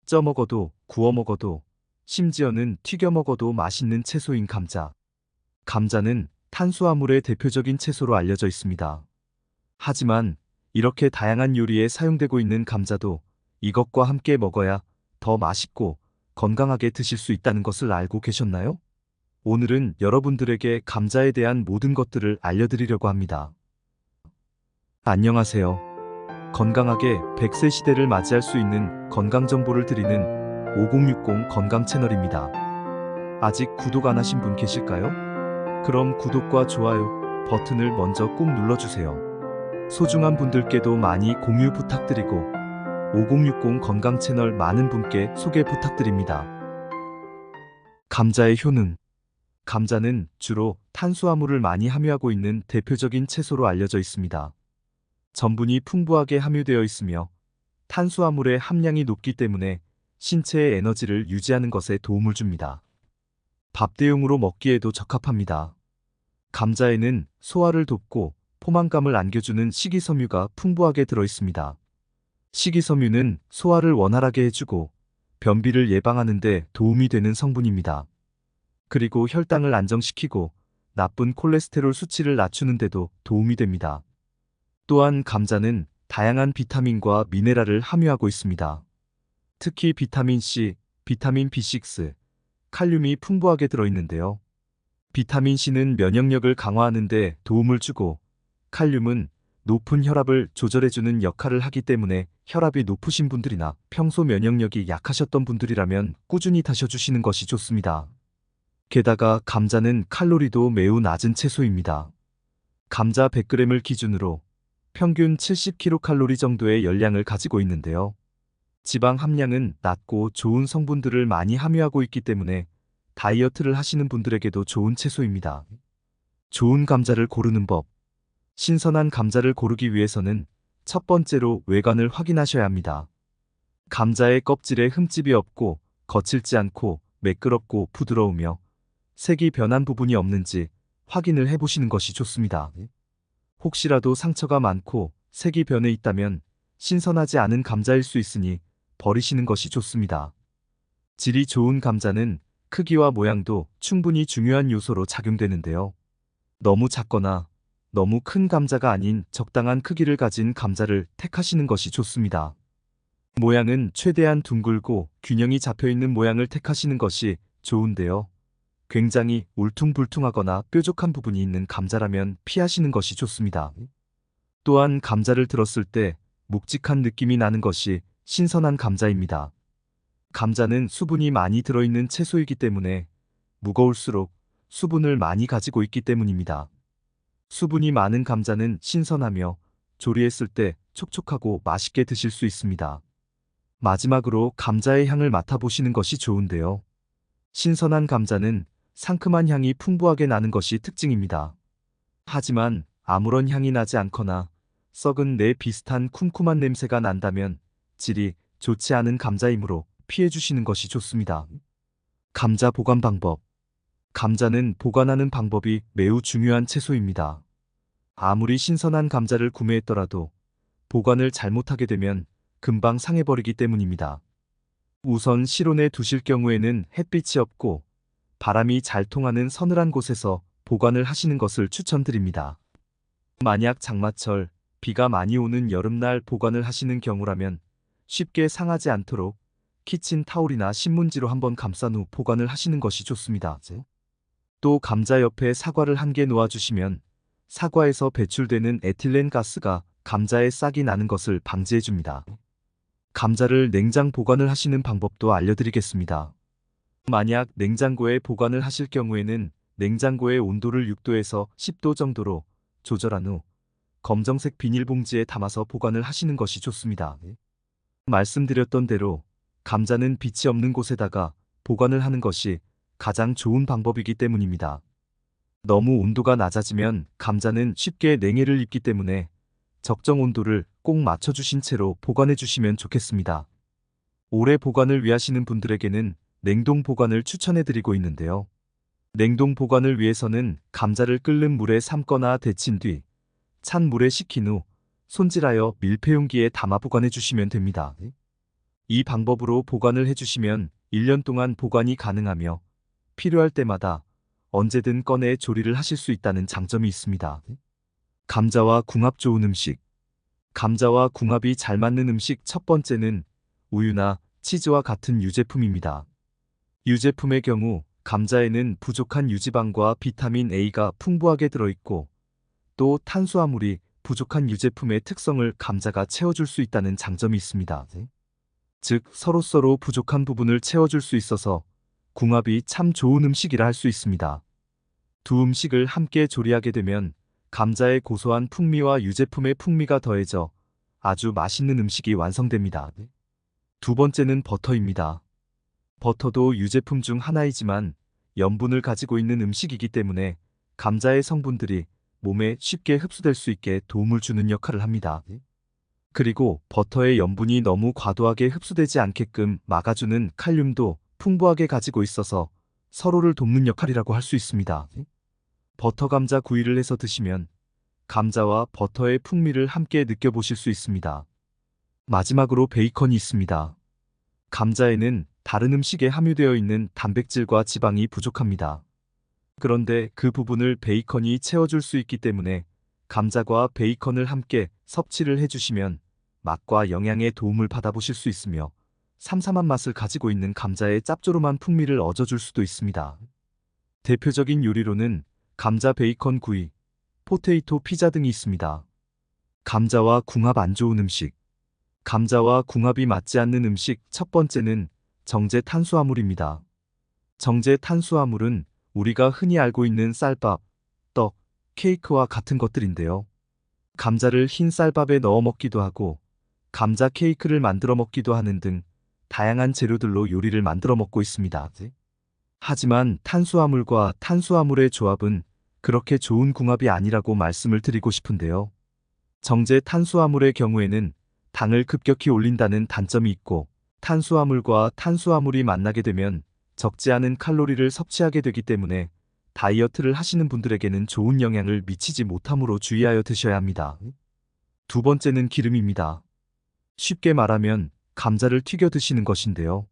쪄 먹어도 구워 먹어도 심지어는 튀겨 먹어도 맛있는 채소인 감자. 감자는 탄수화물의 대표적인 채소로 알려져 있습니다. 하지만 이렇게 다양한 요리에 사용되고 있는 감자도 이것과 함께 먹어야 더 맛있고 건강하게 드실 수 있다는 것을 알고 계셨나요? 오늘은 여러분들에게 감자에 대한 모든 것들을 알려드리려고 합니다. 안녕하세요. 건강하게 100세 시대를 맞이할 수 있는 건강 정보를 드리는 5060 건강 채널입니다. 아직 구독 안 하신 분 계실까요? 그럼 구독과 좋아요 버튼을 먼저 꾹 눌러주세요. 소중한 분들께도 많이 공유 부탁드리고 5060 건강 채널 많은 분께 소개 부탁드립니다. 감자의 효능. 감자는 주로 탄수화물을 많이 함유하고 있는 대표적인 채소로 알려져 있습니다. 전분이 풍부하게 함유되어 있으며 탄수화물의 함량이 높기 때문에 신체의 에너지를 유지하는 것에 도움을 줍니다. 밥 대용으로 먹기에도 적합합니다. 감자에는 소화를 돕고 포만감을 안겨주는 식이섬유가 풍부하게 들어 있습니다. 식이섬유는 소화를 원활하게 해주고 변비를 예방하는 데 도움이 되는 성분입니다. 그리고 혈당을 안정시키고 나쁜 콜레스테롤 수치를 낮추는 데도 도움이 됩니다. 또한 감자는 다양한 비타민과 미네랄을 함유하고 있습니다. 특히 비타민 C, 비타민 B6, 칼륨이 풍부하게 들어있는데요. 비타민 C는 면역력을 강화하는 데 도움을 주고 칼륨은 높은 혈압을 조절해주는 역할을 하기 때문에 혈압이 높으신 분들이나 평소 면역력이 약하셨던 분들이라면 꾸준히 드셔주시는 것이 좋습니다. 게다가 감자는 칼로리도 매우 낮은 채소입니다. 감자 100g을 기준으로 평균 70kcal 정도의 열량을 가지고 있는데요. 지방 함량은 낮고 좋은 성분들을 많이 함유하고 있기 때문에 다이어트를 하시는 분들에게도 좋은 채소입니다. 좋은 감자를 고르는 법. 신선한 감자를 고르기 위해서는 첫 번째로 외관을 확인하셔야 합니다. 감자의 껍질에 흠집이 없고 거칠지 않고 매끄럽고 부드러우며 색이 변한 부분이 없는지 확인을 해보시는 것이 좋습니다. 혹시라도 상처가 많고 색이 변해 있다면 신선하지 않은 감자일 수 있으니 버리시는 것이 좋습니다. 질이 좋은 감자는 크기와 모양도 충분히 중요한 요소로 작용되는데요. 너무 작거나 너무 큰 감자가 아닌 적당한 크기를 가진 감자를 택하시는 것이 좋습니다. 모양은 최대한 둥글고 균형이 잡혀있는 모양을 택하시는 것이 좋은데요. 굉장히 울퉁불퉁하거나 뾰족한 부분이 있는 감자라면 피하시는 것이 좋습니다. 또한 감자를 들었을 때 묵직한 느낌이 나는 것이 신선한 감자입니다. 감자는 수분이 많이 들어있는 채소이기 때문에 무거울수록 수분을 많이 가지고 있기 때문입니다. 수분이 많은 감자는 신선하며 조리했을 때 촉촉하고 맛있게 드실 수 있습니다. 마지막으로 감자의 향을 맡아보시는 것이 좋은데요. 신선한 감자는 상큼한 향이 풍부하게 나는 것이 특징입니다. 하지만 아무런 향이 나지 않거나 썩은 내 비슷한 쿰쿰한 냄새가 난다면 질이 좋지 않은 감자이므로 피해주시는 것이 좋습니다. 감자 보관 방법. 감자는 보관하는 방법이 매우 중요한 채소입니다. 아무리 신선한 감자를 구매했더라도 보관을 잘못하게 되면 금방 상해버리기 때문입니다. 우선 실온에 두실 경우에는 햇빛이 없고 바람이 잘 통하는 서늘한 곳에서 보관을 하시는 것을 추천드립니다. 만약 장마철, 비가 많이 오는 여름날 보관을 하시는 경우라면 쉽게 상하지 않도록 키친타올이나 신문지로 한번 감싼 후 보관을 하시는 것이 좋습니다. 또 감자 옆에 사과를 한 개 놓아주시면 사과에서 배출되는 에틸렌 가스가 감자에 싹이 나는 것을 방지해줍니다. 감자를 냉장 보관을 하시는 방법도 알려드리겠습니다. 만약 냉장고에 보관을 하실 경우에는 냉장고의 온도를 6도에서 10도 정도로 조절한 후 검정색 비닐봉지에 담아서 보관을 하시는 것이 좋습니다. 말씀드렸던 대로 감자는 빛이 없는 곳에다가 보관을 하는 것이 가장 좋은 방법이기 때문입니다. 너무 온도가 낮아지면 감자는 쉽게 냉해를 입기 때문에 적정 온도를 꼭 맞춰주신 채로 보관해 주시면 좋겠습니다. 오래 보관을 위하시는 분들에게는 냉동 보관을 추천해드리고 있는데요. 냉동 보관을 위해서는 감자를 끓는 물에 삶거나 데친 뒤 찬 물에 식힌 후 손질하여 밀폐용기에 담아 보관해 주시면 됩니다. 이 방법으로 보관을 해주시면 1년 동안 보관이 가능하며 필요할 때마다 언제든 꺼내 조리를 하실 수 있다는 장점이 있습니다. 감자와 궁합 좋은 음식. 감자와 궁합이 잘 맞는 음식 첫 번째는 우유나 치즈와 같은 유제품입니다. 유제품의 경우 감자에는 부족한 유지방과 비타민 A가 풍부하게 들어있고 또 탄수화물이 부족한 유제품의 특성을 감자가 채워줄 수 있다는 장점이 있습니다. 즉 서로서로 부족한 부분을 채워줄 수 있어서 궁합이 참 좋은 음식이라 할 수 있습니다. 두 음식을 함께 조리하게 되면 감자의 고소한 풍미와 유제품의 풍미가 더해져 아주 맛있는 음식이 완성됩니다. 두 번째는 버터입니다. 버터도 유제품 중 하나이지만 염분을 가지고 있는 음식이기 때문에 감자의 성분들이 몸에 쉽게 흡수될 수 있게 도움을 주는 역할을 합니다. 그리고 버터의 염분이 너무 과도하게 흡수되지 않게끔 막아주는 칼륨도 풍부하게 가지고 있어서 서로를 돕는 역할이라고 할 수 있습니다. 버터 감자 구이를 해서 드시면 감자와 버터의 풍미를 함께 느껴보실 수 있습니다. 마지막으로 베이컨이 있습니다. 감자에는 다른 음식에 함유되어 있는 단백질과 지방이 부족합니다. 그런데 그 부분을 베이컨이 채워줄 수 있기 때문에 감자와 베이컨을 함께 섭취를 해주시면 맛과 영양에 도움을 받아보실 수 있으며 삼삼한 맛을 가지고 있는 감자의 짭조름한 풍미를 얻어줄 수도 있습니다. 대표적인 요리로는 감자 베이컨 구이, 포테이토 피자 등이 있습니다. 감자와 궁합 안 좋은 음식. 감자와 궁합이 맞지 않는 음식 첫 번째는 정제 탄수화물입니다. 정제 탄수화물은 우리가 흔히 알고 있는 쌀밥, 떡, 케이크와 같은 것들인데요. 감자를 흰 쌀밥에 넣어 먹기도 하고 감자 케이크를 만들어 먹기도 하는 등 다양한 재료들로 요리를 만들어 먹고 있습니다. 하지만 탄수화물과 탄수화물의 조합은 그렇게 좋은 궁합이 아니라고 말씀을 드리고 싶은데요. 정제 탄수화물의 경우에는 당을 급격히 올린다는 단점이 있고 탄수화물과 탄수화물이 만나게 되면 적지 않은 칼로리를 섭취하게 되기 때문에 다이어트를 하시는 분들에게는 좋은 영향을 미치지 못하므로 주의하여 드셔야 합니다. 두 번째는 기름입니다. 쉽게 말하면 감자를 튀겨 드시는 것인데요.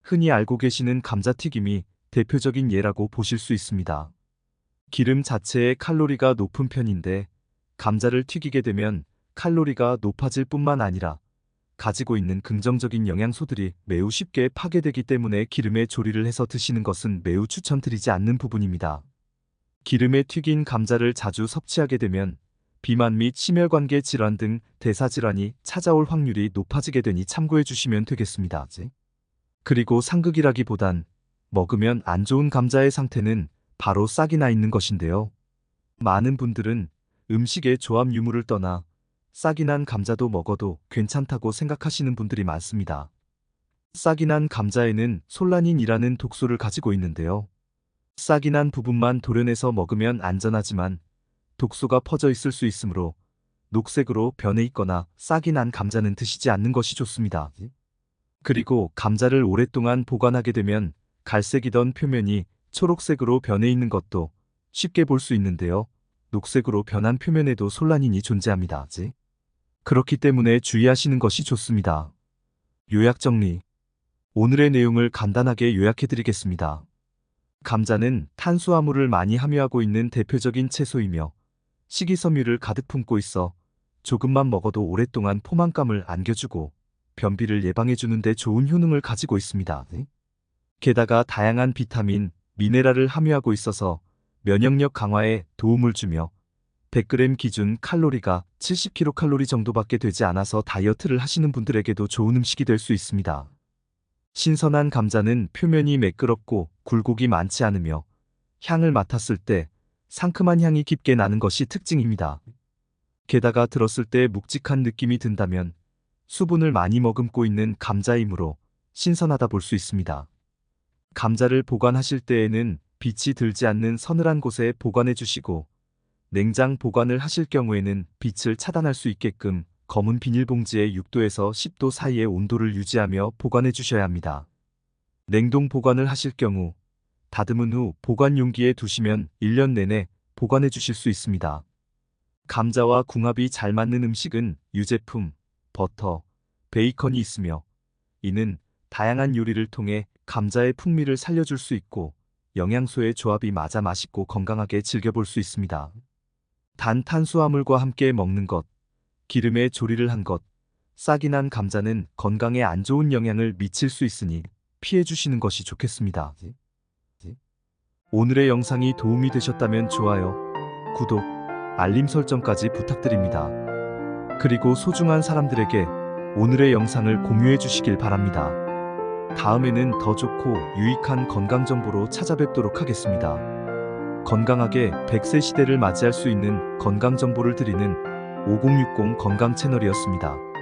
흔히 알고 계시는 감자튀김이 대표적인 예라고 보실 수 있습니다. 기름 자체의 칼로리가 높은 편인데 감자를 튀기게 되면 칼로리가 높아질 뿐만 아니라 가지고 있는 긍정적인 영양소들이 매우 쉽게 파괴되기 때문에 기름에 조리를 해서 드시는 것은 매우 추천드리지 않는 부분입니다. 기름에 튀긴 감자를 자주 섭취하게 되면 비만 및 심혈관계 질환 등 대사질환이 찾아올 확률이 높아지게 되니 참고해 주시면 되겠습니다. 그리고 상극이라기보단 먹으면 안 좋은 감자의 상태는 바로 싹이 나 있는 것인데요. 많은 분들은 음식의 조합 유무를 떠나 싹이 난 감자도 먹어도 괜찮다고 생각하시는 분들이 많습니다. 싹이 난 감자에는 솔라닌이라는 독소를 가지고 있는데요. 싹이 난 부분만 도려내서 먹으면 안전하지만 독소가 퍼져 있을 수 있으므로 녹색으로 변해 있거나 싹이 난 감자는 드시지 않는 것이 좋습니다. 그리고 감자를 오랫동안 보관하게 되면 갈색이던 표면이 초록색으로 변해 있는 것도 쉽게 볼 수 있는데요. 녹색으로 변한 표면에도 솔라닌이 존재합니다. 그렇기 때문에 주의하시는 것이 좋습니다. 요약 정리. 오늘의 내용을 간단하게 요약해 드리겠습니다. 감자는 탄수화물을 많이 함유하고 있는 대표적인 채소이며 식이섬유를 가득 품고 있어 조금만 먹어도 오랫동안 포만감을 안겨주고 변비를 예방해 주는데 좋은 효능을 가지고 있습니다. 게다가 다양한 비타민, 미네랄을 함유하고 있어서 면역력 강화에 도움을 주며 100g 기준 칼로리가 70kcal 정도밖에 되지 않아서 다이어트를 하시는 분들에게도 좋은 음식이 될 수 있습니다. 신선한 감자는 표면이 매끄럽고 굴곡이 많지 않으며 향을 맡았을 때 상큼한 향이 깊게 나는 것이 특징입니다. 게다가 들었을 때 묵직한 느낌이 든다면 수분을 많이 머금고 있는 감자이므로 신선하다 볼 수 있습니다. 감자를 보관하실 때에는 빛이 들지 않는 서늘한 곳에 보관해 주시고 냉장 보관을 하실 경우에는 빛을 차단할 수 있게끔 검은 비닐봉지에 6도에서 10도 사이의 온도를 유지하며 보관해 주셔야 합니다. 냉동 보관을 하실 경우 다듬은 후 보관 용기에 두시면 1년 내내 보관해 주실 수 있습니다. 감자와 궁합이 잘 맞는 음식은 유제품, 버터, 베이컨이 있으며 이는 다양한 요리를 통해 감자의 풍미를 살려줄 수 있고 영양소의 조합이 맞아 맛있고 건강하게 즐겨볼 수 있습니다. 단 탄수화물과 함께 먹는 것, 기름에 조리를 한 것, 싹이 난 감자는 건강에 안 좋은 영향을 미칠 수 있으니 피해 주시는 것이 좋겠습니다. 오늘의 영상이 도움이 되셨다면 좋아요, 구독, 알림 설정까지 부탁드립니다. 그리고 소중한 사람들에게 오늘의 영상을 공유해 주시길 바랍니다. 다음에는 더 좋고 유익한 건강 정보로 찾아뵙도록 하겠습니다. 건강하게 100세 시대를 맞이할 수 있는 건강 정보를 드리는 5060 건강 채널이었습니다.